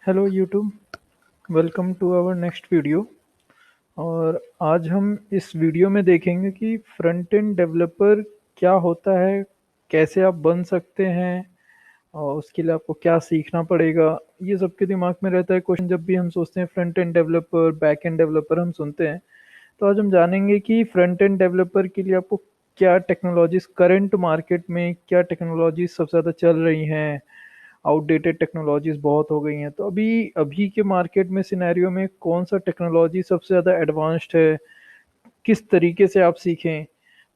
Hello YouTube, welcome to our next video. और आज हम इस वीडियो में देखेंगे कि फ्रंट एंड डेवलपर क्या होता है, कैसे आप बन सकते हैं और उसके लिए आपको क्या सीखना पड़ेगा। ये सबके दिमाग में रहता है क्वेश्चन जब भी हम सोचते हैं front end developer, back end developer हम सुनते हैं। तो आज हम जानेंगे कि फ्रंट एंड डेवलपर के लिए आपको क्या टेक्नोलॉजीज करंट मार्केट में, क्या टेक्नोलॉजीज सबसे ज़्यादा चल रही हैं। आउटडेटेड टेक्नोलॉजीज बहुत हो गई हैं, तो अभी अभी के मार्केट में सिनेरियो में कौन सा टेक्नोलॉजी सबसे ज़्यादा एडवांस्ड है, किस तरीके से आप सीखें।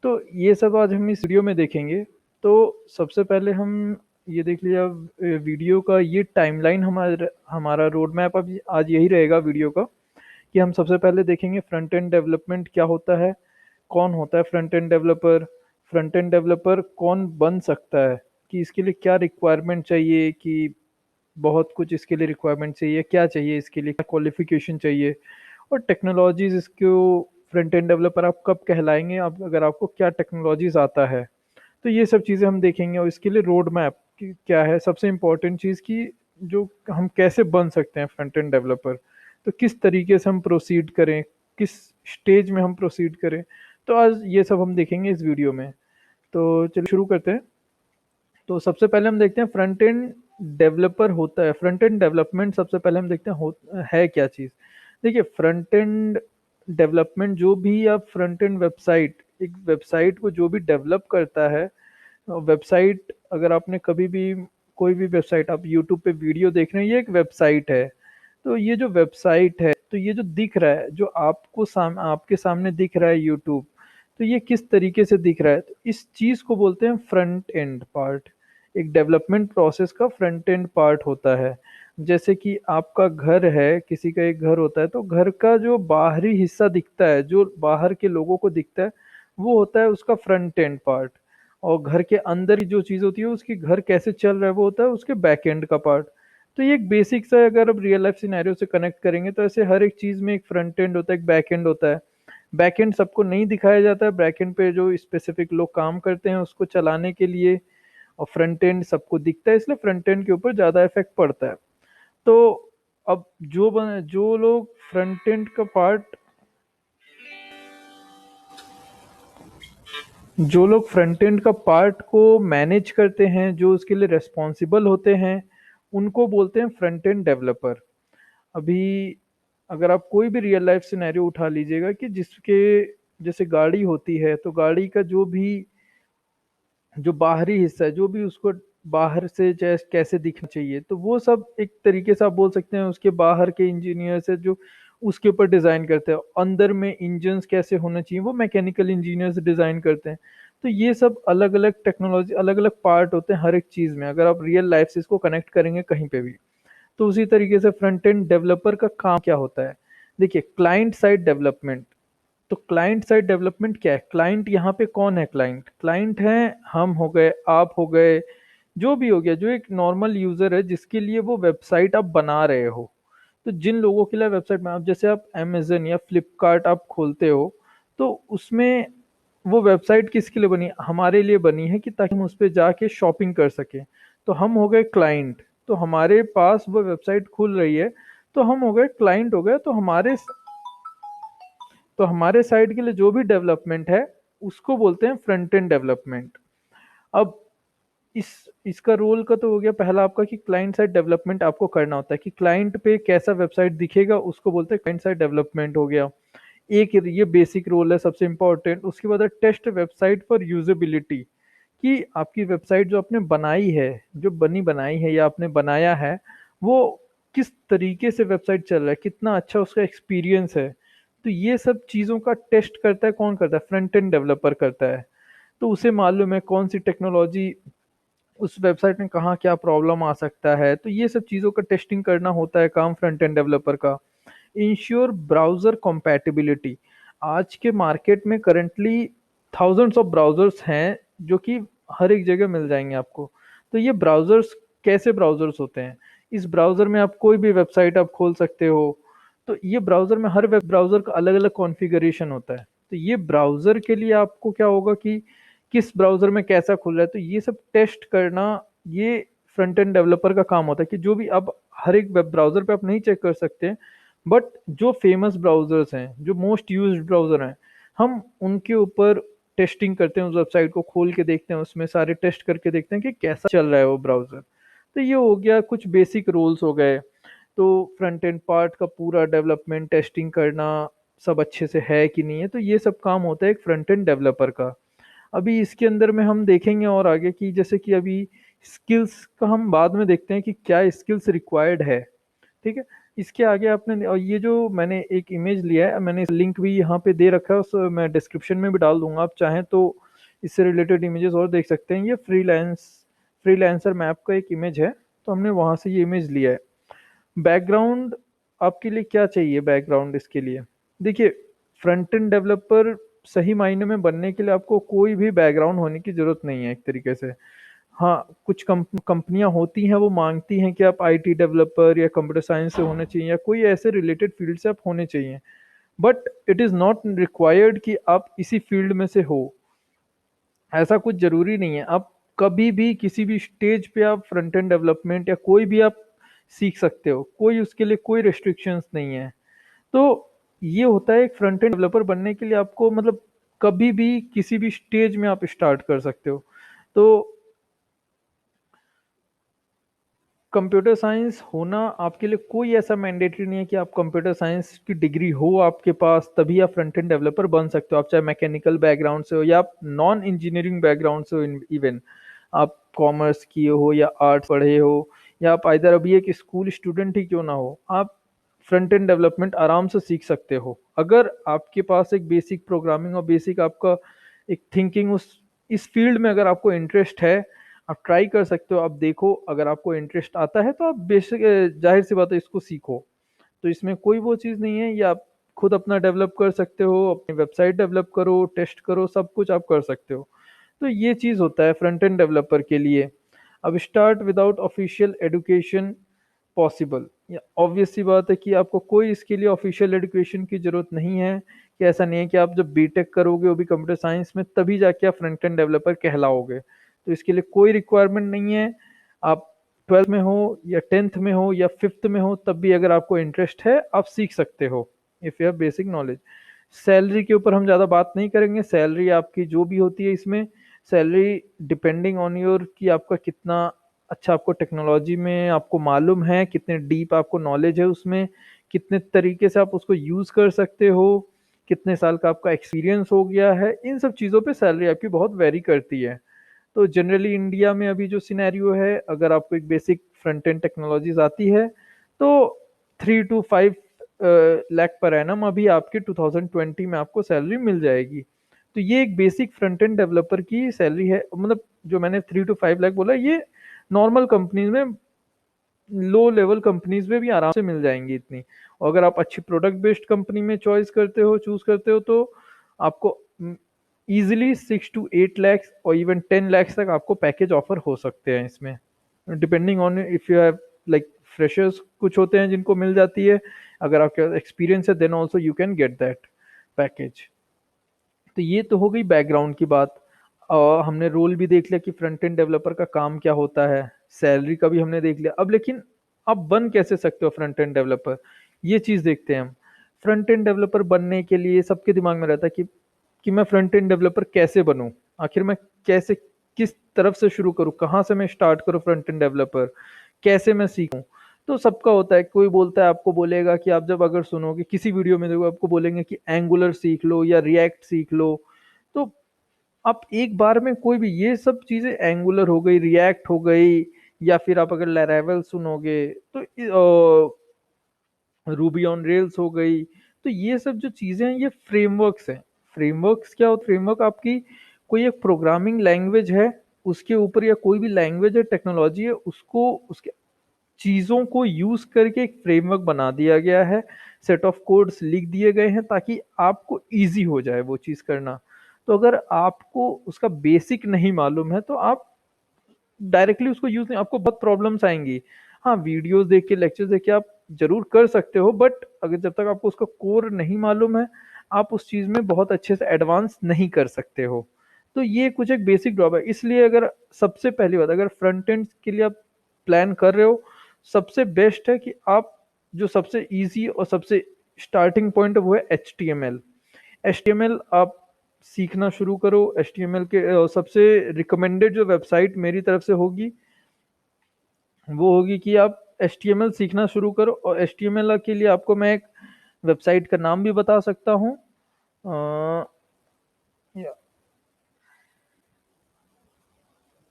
तो ये सब आज हम इस वीडियो में देखेंगे। तो सबसे पहले हम ये देख लिया वीडियो का ये टाइमलाइन, हमारा हमारा रोड मैप अब आज यही रहेगा वीडियो का, कि हम सबसे पहले देखेंगे फ्रंट एंड डेवलपमेंट क्या होता है, कौन होता है front end developer, front end developer कौन बन सकता है, कि इसके लिए क्या रिक्वायरमेंट चाहिए, कि बहुत कुछ इसके लिए रिक्वायरमेंट चाहिए, क्या चाहिए इसके लिए, क्या क्वालिफिकेशन चाहिए, और टेक्नोलॉजीज इसको फ्रंट एंड डेवलपर आप कब कहलाएंगे, आप अगर आपको क्या टेक्नोलॉजीज आता है। तो ये सब चीज़ें हम देखेंगे और इसके लिए रोड मैप क्या है, सबसे इम्पोर्टेंट चीज़ की जो हम कैसे बन सकते हैं फ्रंट एंड डेवलपर। तो किस तरीके से हम प्रोसीड करें, किस स्टेज में हम प्रोसीड करें। तो आज ये सब हम देखेंगे इस वीडियो में। तो चलिए शुरू करते हैं। तो सबसे पहले हम देखते हैं फ्रंट एंड डेवलपर होता है, फ्रंट एंड डेवलपमेंट सबसे पहले हम देखते हैं है क्या चीज़। देखिए, फ्रंट एंड डेवलपमेंट, जो भी आप फ्रंट एंड वेबसाइट, एक वेबसाइट को जो भी डेवलप करता है, वेबसाइट अगर आपने कभी भी कोई भी वेबसाइट आप यूट्यूब पे वीडियो देख रहे हैं, ये एक वेबसाइट है। तो ये जो वेबसाइट है, तो ये जो दिख रहा है, जो आपको आपके सामने दिख रहा है यूट्यूब, तो ये किस तरीके से दिख रहा है, तो इस चीज़ को बोलते हैं फ्रंट एंड पार्ट। एक डेवलपमेंट प्रोसेस का फ्रंट एंड पार्ट होता है। जैसे कि आपका घर है, किसी का एक घर होता है, तो घर का जो बाहरी हिस्सा दिखता है, जो बाहर के लोगों को दिखता है, वो होता है उसका फ्रंट एंड पार्ट। और घर के अंदर की जो चीज़ होती है, उसकी घर कैसे चल रहा है, वो होता है उसके बैक एंड का पार्ट। तो ये एक बेसिक सा, अगर अब रियल लाइफ सिनेरियो से कनेक्ट करेंगे, तो ऐसे हर एक चीज़ में एक फ्रंट एंड होता है, एक बैक एंड होता है। बैक एंड सबको नहीं दिखाया जाता है, बैक एंड पे जो स्पेसिफिक लोग काम करते हैं उसको चलाने के लिए, और फ्रंट एंड सबको दिखता है, इसलिए फ्रंट एंड के ऊपर ज़्यादा इफेक्ट पड़ता है। तो अब जो लोग फ्रंट एंड का पार्ट, जो लोग फ्रंट एंड का पार्ट को मैनेज करते हैं, जो उसके लिए रेस्पॉन्सिबल होते हैं, उनको बोलते हैं फ्रंट एंड डेवलपर। अभी अगर आप कोई भी रियल लाइफ सिनेरियो उठा लीजिएगा, कि जिसके जैसे गाड़ी होती है, तो गाड़ी का जो भी जो बाहरी हिस्सा है, जो भी उसको बाहर से जैसे कैसे दिखना चाहिए, तो वो सब एक तरीके से आप बोल सकते हैं उसके बाहर के इंजीनियर से, जो उसके ऊपर डिज़ाइन करते हैं। अंदर में इंजन्स कैसे होना चाहिए, वो मैकेनिकल इंजीनियर्स डिज़ाइन करते हैं। तो ये सब अलग अलग टेक्नोलॉजी, अलग अलग पार्ट होते हैं हर एक चीज़ में, अगर आप रियल लाइफ से इसको कनेक्ट करेंगे कहीं पे भी। तो उसी तरीके से फ्रंट एंड डेवलपर का काम क्या होता है। देखिए, क्लाइंट साइड डेवलपमेंट। तो क्लाइंट साइड डेवलपमेंट क्या है, क्लाइंट यहाँ पे कौन है, क्लाइंट क्लाइंट है हम हो गए, आप हो गए, जो भी हो गया, जो एक नॉर्मल यूजर है जिसके लिए वो वेबसाइट आप बना रहे हो। तो जिन लोगों के लिए वेबसाइट में, आप जैसे आप अमेजन या फ्लिपकार्ट आप खोलते हो, तो उसमें वो वेबसाइट किसके लिए बनी है? हमारे लिए बनी है, कि ताकि हम उस पर जाके शॉपिंग कर सकें। तो हम हो गए क्लाइंट, तो हमारे पास वो वेबसाइट खुल रही है, तो हम हो गए क्लाइंट हो गए। तो हमारे साइड के लिए जो भी डेवलपमेंट है, उसको बोलते हैं फ्रंट एंड डेवलपमेंट। अब इस इसका रोल का तो हो गया पहला आपका, कि क्लाइंट साइड डेवलपमेंट आपको करना होता है, कि क्लाइंट पे कैसा वेबसाइट दिखेगा उसको बोलते हैं क्लाइंट साइड डेवलपमेंट हो गया। एक ये बेसिक रोल है सबसे इंपॉर्टेंट। उसके बाद है टेस्ट वेबसाइट फॉर यूजेबिलिटी, कि आपकी वेबसाइट जो आपने बनाई है, जो बनी बनाई है या आपने बनाया है, वो किस तरीके से वेबसाइट चल रहा है, कितना अच्छा उसका एक्सपीरियंस है। तो ये सब चीज़ों का टेस्ट करता है, कौन करता है? फ्रंट एंड डेवलपर करता है। तो उसे मालूम है कौन सी टेक्नोलॉजी उस वेबसाइट में, कहाँ क्या प्रॉब्लम आ सकता है। तो ये सब चीज़ों का टेस्टिंग करना होता है काम फ्रंट एंड डेवलपर का। Ensure browser compatibility। आज के मार्केट में करंटली थाउजेंड्स ऑफ ब्राउज़र्स हैं, जो कि हर एक जगह मिल जाएंगे आपको। तो ये ब्राउज़र्स कैसे ब्राउज़र्स होते हैं? इस ब्राउज़र में आप कोई भी वेबसाइट आप खोल सकते हो। तो ये ब्राउज़र में हर वेब ब्राउज़र का अलग अलग कॉन्फ़िगरेशन होता है। तो ये ब्राउज़र के लिए आपको क्या होगा, कि किस ब्राउज़र में कैसा खुल रहा है, तो ये सब टेस्ट करना, ये फ्रंट एंड डेवलपर का काम होता है कि जो भी अब हर एक वेब ब्राउजर पे आप नहीं चेक कर सकते, बट जो फेमस ब्राउजर्स हैं, जो मोस्ट यूज्ड ब्राउजर हैं, हम उनके ऊपर टेस्टिंग करते हैं, उस वेबसाइट को खोल के देखते हैं, उसमें सारे टेस्ट करके देखते हैं कि कैसा चल रहा है वो ब्राउजर। तो ये हो गया, कुछ बेसिक रूल्स हो गए। तो फ्रंट एंड पार्ट का पूरा डेवलपमेंट टेस्टिंग करना, सब अच्छे से है कि नहीं है, तो ये सब काम होता है एक फ्रंट एंड डेवलपर का। अभी इसके अंदर में हम देखेंगे और आगे की, जैसे कि अभी स्किल्स का हम बाद में देखते हैं कि क्या स्किल्स रिक्वायर्ड है। ठीक है। इसके आगे आपने, और ये जो मैंने एक इमेज लिया है, मैंने लिंक भी यहाँ पे दे रखा है, उस मैं डिस्क्रिप्शन में भी डाल दूंगा, आप चाहें तो इससे रिलेटेड इमेजेस और देख सकते हैं। ये फ्रीलांसर मैप का एक इमेज है, तो हमने वहां से ये इमेज लिया है। बैकग्राउंड आपके लिए क्या चाहिए, बैकग्राउंड इसके लिए देखिए, फ्रंट एंड डेवलपर सही मायने में बनने के लिए आपको कोई भी बैकग्राउंड होने की जरूरत नहीं है एक तरीके से। हाँ, कुछ कंपनियां होती हैं वो मांगती हैं कि आप आईटी डेवलपर या कंप्यूटर साइंस से होने चाहिए, या कोई ऐसे रिलेटेड फील्ड से आप होने चाहिए, but it is not required कि आप इसी फील्ड में से हो। ऐसा कुछ जरूरी नहीं है। आप कभी भी किसी भी स्टेज पे आप फ्रंट एंड डेवलपमेंट या कोई भी आप सीख सकते हो, कोई उसके लिए कोई रिस्ट्रिक्शंस नहीं है। तो ये होता है, एक फ्रंट एंड डेवलपर बनने के लिए आपको मतलब कभी भी किसी भी स्टेज में आप स्टार्ट कर सकते हो। तो कंप्यूटर साइंस होना आपके लिए कोई ऐसा मैंडेटरी नहीं है कि आप कंप्यूटर साइंस की डिग्री हो आपके पास तभी आप फ्रंट एंड डेवलपर बन सकते हो। आप चाहे मैकेनिकल बैकग्राउंड से हो या आप नॉन इंजीनियरिंग बैकग्राउंड से हो, इवन आप कॉमर्स किए हो या आर्ट्स पढ़े हो, या आप इधर अभी एक स्कूल स्टूडेंट ही क्यों ना हो, आप फ्रंट एंड डेवलपमेंट आराम से सीख सकते हो, अगर आपके पास एक बेसिक प्रोग्रामिंग और बेसिक आपका एक थिंकिंग उस इस फील्ड में अगर आपको इंटरेस्ट है। आप ट्राई कर सकते हो, आप देखो, अगर आपको इंटरेस्ट आता है तो आप बेसिक, जाहिर सी बात है, इसको सीखो। तो इसमें कोई वो चीज़ नहीं है, ये आप खुद अपना डेवलप कर सकते हो, अपनी वेबसाइट डेवलप करो, टेस्ट करो, सब कुछ आप कर सकते हो। तो ये चीज़ होता है फ्रंट एंड डेवलपर के लिए। अब start without official education possible, या ऑब्वियस सी बात है कि आपको कोई इसके लिए ऑफिशियल एजुकेशन की जरूरत नहीं है, कि ऐसा नहीं है कि आप जब बीटेक करोगे वो भी कंप्यूटर साइंस में तभी जाके आप फ्रंट एंड डेवलपर कहलाओगे। तो इसके लिए कोई रिक्वायरमेंट नहीं है। आप 12th में हो या 10th में हो या 5th में हो, तब भी अगर आपको इंटरेस्ट है आप सीख सकते हो, if you have basic knowledge. Salary के ऊपर हम ज़्यादा बात नहीं करेंगे, सैलरी आपकी जो भी होती है इसमें, सैलरी डिपेंडिंग ऑन योर कि आपका कितना अच्छा आपको टेक्नोलॉजी में आपको मालूम है, कितने डीप आपको नॉलेज है उसमें, कितने तरीके से आप उसको यूज़ कर सकते हो, कितने साल का आपका एक्सपीरियंस हो गया है, इन सब चीज़ों पे सैलरी आपकी बहुत वेरी करती है। तो जनरली इंडिया में अभी जो सिनेरियो है, अगर आपको एक बेसिक फ्रंट एंड टेक्नोलॉजीज आती है तो 3 to 5 लाख पर एनम अभी आपके 2020 में आपको सैलरी मिल जाएगी। तो ये एक बेसिक फ्रंट एंड डेवलपर की सैलरी है, मतलब जो मैंने 3 to 5 लाख बोला, ये नॉर्मल कंपनीज में, लो लेवल कंपनीज में भी आराम से मिल जाएंगी इतनी। और अगर आप अच्छी प्रोडक्ट बेस्ड कंपनी में चॉइस करते हो, चूज करते हो, तो आपको इजीली 6 to 8 lakhs और इवन 10 lakhs तक आपको पैकेज ऑफर हो सकते हैं इसमें, depending on if you have like freshers कुछ होते हैं जिनको मिल जाती है, अगर आपका एक्सपीरियंस है then also you can get that package. तो ये तो हो गई बैकग्राउंड की बात। और हमने रोल भी देख लिया कि फ्रंट एंड डेवलपर का काम क्या होता है, सैलरी का भी हमने देख लिया। अब लेकिन आप बन कैसे सकते हो फ्रंट एंड डेवलपर, ये चीज़ देखते हैं हम। फ्रंट एंड डेवलपर बनने के लिए सबके दिमाग में रहता है कि मैं फ्रंट एंड डेवलपर कैसे बनूं, आखिर मैं कैसे, किस तरफ से शुरू करूं, कहाँ से मैं स्टार्ट करूं फ्रंट एंड डेवलपर, कैसे मैं सीखूं। तो सबका होता है, कोई बोलता है, आपको बोलेगा कि आप जब अगर सुनोगे किसी वीडियो में, देखो आपको बोलेंगे कि एंगुलर सीख लो या रिएक्ट सीख लो। तो आप एक बार में कोई भी ये सब चीजें, एंगुलर हो गई, रिएक्ट हो गई, या फिर आप अगर लैरावेल सुनोगे तो रूबी ऑन रेल्स हो गई, तो ये सब जो चीजें हैं ये फ्रेमवर्क्स हैं। फ्रेमवर्क्स क्या होता है, फ्रेमवर्क आपकी कोई एक प्रोग्रामिंग लैंग्वेज है, उसके ऊपर, या कोई भी लैंग्वेज है, टेक्नोलॉजी है, उसको, उसके चीजों को यूज करके एक फ्रेमवर्क बना दिया गया है, सेट ऑफ कोड्स लिख दिए गए हैं ताकि आपको इजी हो जाए वो चीज करना। तो अगर आपको उसका बेसिक नहीं मालूम है तो आप डायरेक्टली उसको यूज नहीं, आपको बहुत प्रॉब्लम्स आएंगी। हाँ, वीडियोस देख के, लेक्चर देख के आप जरूर कर सकते हो, बट अगर जब तक आपको उसका कोर नहीं मालूम है, आप उस चीज में बहुत अच्छे से एडवांस नहीं कर सकते हो। तो ये कुछ एक बेसिक ड्रॉबैक, इसलिए अगर सबसे पहली बात, अगर फ्रंट एंड के लिए आप प्लान कर रहे हो, सबसे बेस्ट है कि आप जो सबसे इजी और सबसे स्टार्टिंग पॉइंट है वो है HTML। HTML आप सीखना शुरू करो। HTML के सबसे रिकमेंडेड जो वेबसाइट मेरी तरफ से होगी वो होगी कि आप HTML सीखना शुरू करो। और HTML के लिए आपको मैं एक वेबसाइट का नाम भी बता सकता हूँ।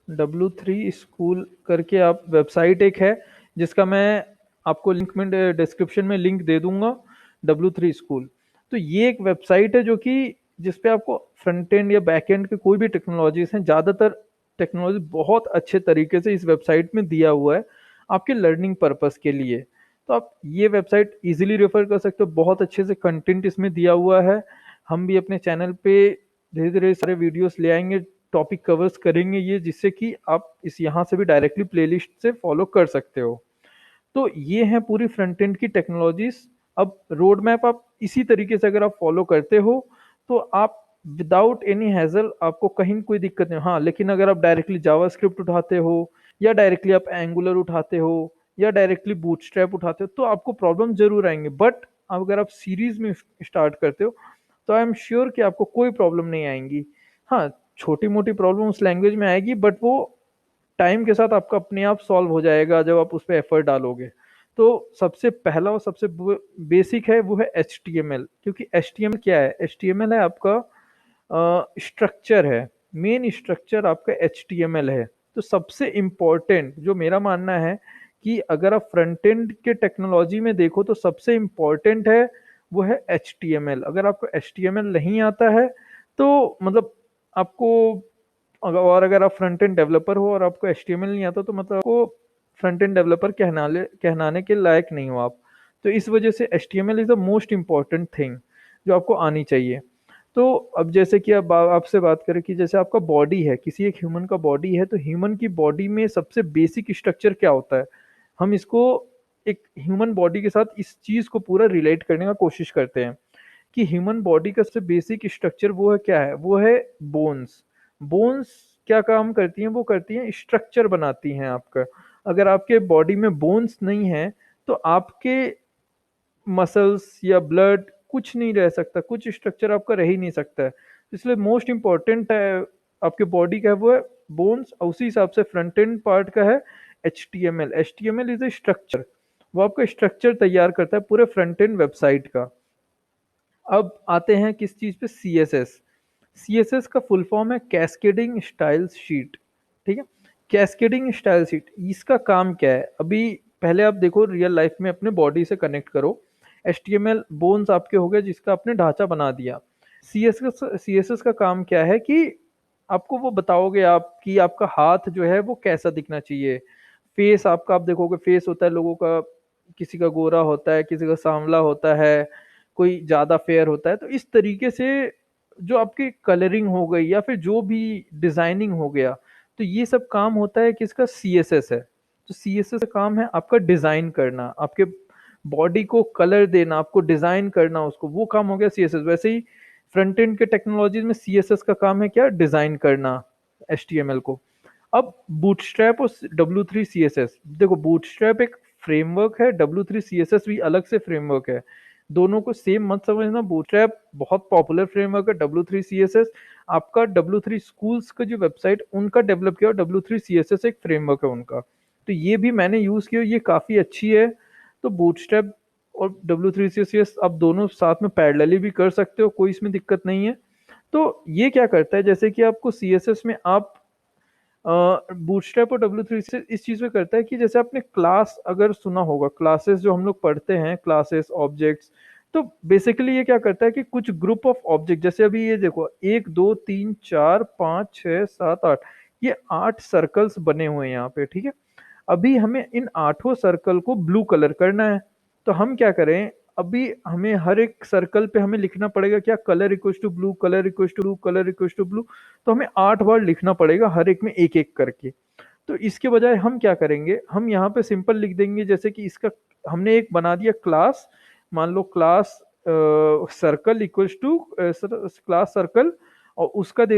W3 स्कूल करके आप वेबसाइट एक है, जिसका मैं आपको लिंक में डिस्क्रिप्शन में लिंक दे दूंगा। W3 स्कूल, तो ये एक वेबसाइट है जो कि जिसपे आपको फ्रंट एंड या बैक एंड के कोई भी टेक्नोलॉजीज हैं, ज़्यादातर टेक्नोलॉजी बहुत अच्छे तरीके से इस वेबसाइट में दिया हुआ है आपके लर्निंग पर्पस के लिए। तो आप ये वेबसाइट इजीली रेफर कर सकते हो, बहुत अच्छे से कंटेंट इसमें दिया हुआ है। हम भी अपने चैनल पे धीरे धीरे सारे वीडियोस ले आएंगे, टॉपिक कवर्स करेंगे ये, जिससे कि आप इस यहाँ से भी डायरेक्टली प्लेलिस्ट से फॉलो कर सकते हो। तो ये है पूरी फ्रंट एंड की टेक्नोलॉजीज। अब रोड मैप आप इसी तरीके से अगर आप फॉलो करते हो तो आप विदाउट एनी हैजल आपको कहीं कोई दिक्कत नहीं। हाँ, लेकिन अगर आप डायरेक्टली जावास्क्रिप्ट उठाते हो या डायरेक्टली आप एंगुलर उठाते हो या डायरेक्टली बूटस्ट्रैप उठाते हो तो आपको प्रॉब्लम जरूर आएंगे। बट अगर आप सीरीज में स्टार्ट करते हो तो आई एम श्योर कि आपको कोई प्रॉब्लम नहीं आएंगी। हाँ, छोटी मोटी प्रॉब्लम उस लैंग्वेज में आएगी, बट वो टाइम के साथ आपका अपने आप सॉल्व हो जाएगा जब आप उस पर एफर्ट डालोगे। तो सबसे पहला और सबसे बेसिक है वो है HTML। क्योंकि HTML क्या है? HTML है आपका स्ट्रक्चर है, मेन स्ट्रक्चर आपका HTML है। तो सबसे इम्पोर्टेंट जो मेरा मानना है कि अगर आप फ्रंट एंड के टेक्नोलॉजी में देखो तो सबसे इम्पोर्टेंट है वो है HTML। अगर आपको HTML नहीं आता है तो मतलब आपको अगर आप फ्रंट एंड डेवलपर हो और आपको HTML नहीं आता तो मतलब आपको फ्रंट एंड डेवलपर कहनाने के लायक नहीं हो आप। तो इस वजह से HTML is the most important thing जो आपको आनी चाहिए। तो अब जैसे कि अब आपसे बात करें कि जैसे आपका बॉडी है, किसी एक ह्यूमन का बॉडी है, तो ह्यूमन की बॉडी में सबसे बेसिक स्ट्रक्चर क्या होता है? हम इसको एक ह्यूमन बॉडी के साथ इस चीज को पूरा रिलेट करने का कोशिश करते हैं कि ह्यूमन बॉडी का सबसे बेसिक स्ट्रक्चर वो है क्या है? वो है बोन्स। बोन्स क्या काम करती हैं? वो करती हैं स्ट्रक्चर बनाती हैं आपका। अगर आपके बॉडी में बोन्स नहीं है तो आपके मसल्स या ब्लड कुछ नहीं रह सकता, कुछ स्ट्रक्चर आपका रह ही नहीं सकता है। इसलिए मोस्ट इम्पॉर्टेंट है आपके बॉडी का है वो है बोन्स। उसी हिसाब से फ्रंट एंड पार्ट का है HTML। HTML is a structure, वो आपका स्ट्रक्चर तैयार करता है पूरे फ्रंट एंड वेबसाइट का। अब आते हैं किस चीज पे? CSS। CSS का फुल फॉर्म है कैस्केडिंग स्टाइल शीट। ठीक है, कैस्केडिंग स्टाइल शीट, इसका काम क्या है? अभी पहले आप देखो रियल लाइफ में अपने बॉडी से कनेक्ट करो। HTML बोन्स आपके हो गए जिसका आपने ढांचा बना दिया। CSS का काम क्या है कि आपको वो बताओगे आप कि आपका हाथ जो है वो कैसा दिखना चाहिए। फेस आपका, आप देखोगे फेस होता है लोगों का, किसी का गोरा होता है, किसी का सांवला होता है, कोई ज्यादा फेयर होता है। तो इस तरीके से जो आपकी कलरिंग हो गई या फिर जो भी डिजाइनिंग हो गया, तो ये सब काम होता है किसका? CSS है। तो CSS का काम है आपका डिजाइन करना, आपके बॉडी को कलर देना, आपको डिजाइन करना उसको, वो काम हो गया CSS। वैसे ही फ्रंट एंड के टेक्नोलॉजीज में CSS का काम है क्या? डिजाइन करना HTML को। अब बूटस्ट्रैप और W3 CSS, देखो बूटस्ट्रैप एक फ्रेमवर्क है, W3 CSS भी अलग से फ्रेमवर्क है। दोनों को सेम मत समझना। बूटस्ट्रैप बहुत पॉपुलर फ्रेमवर्क है, W3 CSS आपका W3 स्कूल्स का जो वेबसाइट उनका डेवलप किया, W3 CSS एक फ्रेमवर्क है उनका। तो ये भी मैंने यूज किया, ये काफी अच्छी है। तो बूटस्ट्रैप और W3 CSS आप दोनों साथ में पैरेलली भी कर सकते हो, कोई इसमें दिक्कत नहीं है। तो ये क्या करता है, जैसे कि आपको CSS में आप बूटस्ट्रैप और W3 से इस चीज में करता है कि जैसे आपने क्लास अगर सुना होगा, क्लासेस जो हम लोग पढ़ते हैं, क्लासेस ऑब्जेक्ट्स, तो बेसिकली ये क्या करता है कि कुछ ग्रुप ऑफ ऑब्जेक्ट, जैसे अभी ये देखो 1 2 3 4 5 6 7 8, ये 8 सर्कल्स बने हुए हैं यहाँ पे। ठीक है, अभी हमें इन 8 सर्कल को ब्लू कलर करना है। तो हम क्या करें, अभी हमें हर एक सर्कल पे हमें लिखना पड़ेगा क्या? Colour equals to blue, colour equals to blue, colour equals to blue. तो हमें 8 बार लिखना पड़ेगा हर एक में एक एक करके। तो इसके बजाय हम क्या करेंगे, हम यहाँ पे सिंपल लिख देंगे, जैसे कि इसका हमने एक बना दिया क्लास, मान लो class circle equals to class circle, और उसका दे